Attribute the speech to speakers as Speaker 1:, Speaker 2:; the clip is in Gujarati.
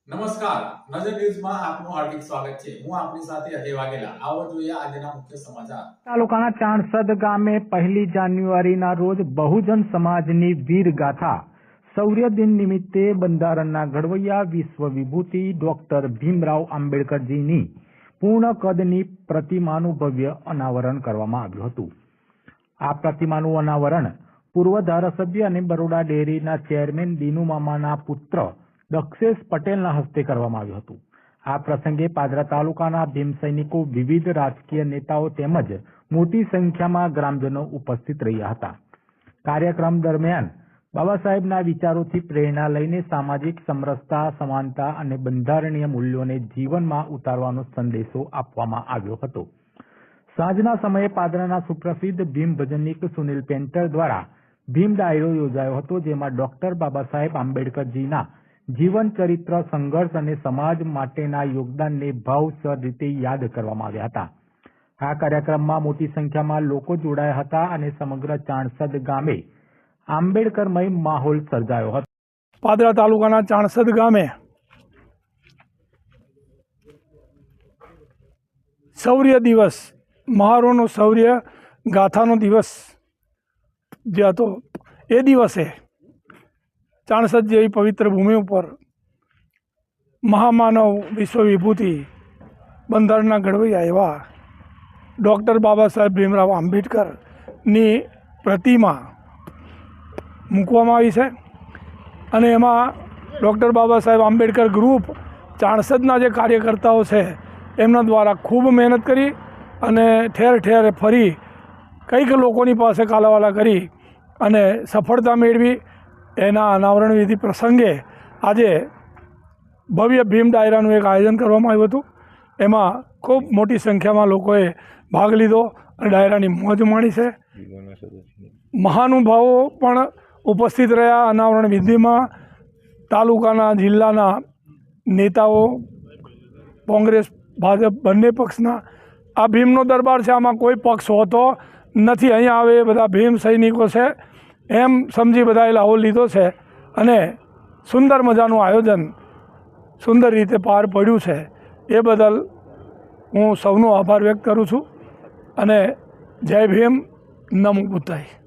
Speaker 1: નમસ્કાર, નજર ન્યૂઝમાં આપનું હાર્દિક સ્વાગત છે। હું આપની સાથે અજય વાઘેલા। આવો જોઈએ આજના મુખ્ય સમાચાર।
Speaker 2: તાલુકાના ચાણસદ ગામે 1 જાન્યુઆરીના રોજ બહુજન સમાજની વીર ગાથા શૌર્ય દિન નિમિત્તે બંધારણના ઘડવૈયા વિશ્વ વિભૂતિ ડોક્ટર ભીમરાવ આંબેડકરજીની પૂર્ણ કદની પ્રતિમાનું ભવ્ય અનાવરણ કરવામાં આવ્યું હતું। આ પ્રતિમાનું અનાવરણ પૂર્વ ધારાસભ્ય અને બરોડા ડેરીના ચેરમેન દીનુ મામાના પુત્ર દક્ષેશ પટેલના હસ્તે કરવામાં આવ્યું હતું। આ પ્રસંગે પાદરા તાલુકાના ભીમ સૈનિકો, વિવિધ રાજકીય નેતાઓ તેમજ મોટી સંખ્યામાં ગ્રામજનો ઉપસ્થિત રહ્યા હતા। કાર્યક્રમ દરમિયાન બાબા સાહેબના વિચારોથી પ્રેરણા લઈને સામાજિક સમરસતા, સમાનતા અને બંધારણીય મૂલ્યોને જીવનમાં ઉતારવાનો સંદેશો આપવામાં આવ્યો હતો। સાંજના સમયે પાદરાના સુપ્રસિદ્ધ ભીમ ભજનીક સુનિલ પેન્ટર દ્વારા ભીમ ડાયરો યોજાયો હતો, જેમાં ડોક્ટર બાબા સાહેબ આંબેડકરજીના જીવન ચરિત્ર, સંઘર્ષ અને સમાજ માટેના યોગદાનને ભાવસર રીતે યાદ કરવામાં આવ્યા હતા। આ કાર્યક્રમમાં મોટી સંખ્યામાં લોકો જોડાયા હતા અને સમગ્ર ચાણસદ ગામે આંબેડકરમય માહોલ સર્જાયો હતો।
Speaker 3: પાદરા તાલુકાના ચાણસદ ગામે શૌર્ય દિવસ, મહારોનો શૌર્ય ગાથાનો દિવસ જે હતો એ દિવસે ચાણસદ જેવી પવિત્ર ભૂમિ ઉપર મહામાનવ, વિશ્વ વિભૂતિ, બંધારણના ઘડવૈયા એવા ડૉક્ટર બાબા સાહેબ ભીમરાવ આંબેડકરની પ્રતિમા મૂકવામાં આવી છે અને એમાં ડૉક્ટર બાબા સાહેબ આંબેડકર ગ્રુપ ચાણસદના જે કાર્યકર્તાઓ છે એમના દ્વારા ખૂબ મહેનત કરી અને ઠેર ઠેર ફરી કંઈક લોકોની પાસે કાલાવાલા કરી અને સફળતા મેળવી। એના અનાવરણ વિધિ પ્રસંગે આજે ભવ્ય ભીમ ડાયરાનું એક આયોજન કરવામાં આવ્યું હતું। એમાં ખૂબ મોટી સંખ્યામાં લોકોએ ભાગ લીધો અને ડાયરાની મોજ માણી છે। મહાનુભાવો પણ ઉપસ્થિત રહ્યા અનાવરણ વિધિમાં। તાલુકાના, જિલ્લાના નેતાઓ, કોંગ્રેસ, ભાજપ બંને પક્ષના આ ભીમનો દરબાર છે, આમાં કોઈ પક્ષ હોતો નથી। અહીંયા આવે બધા ભીમ સૈનિકો છે એમ સમજી બધાએ લાવો લીધો છે અને સુંદર મજાનું આયોજન સુંદર રીતે પાર પડ્યું છે। એ બદલ હું સૌનો આભાર વ્યક્ત કરું છું અને જય ભીમ, નમો બુદ્ધાય।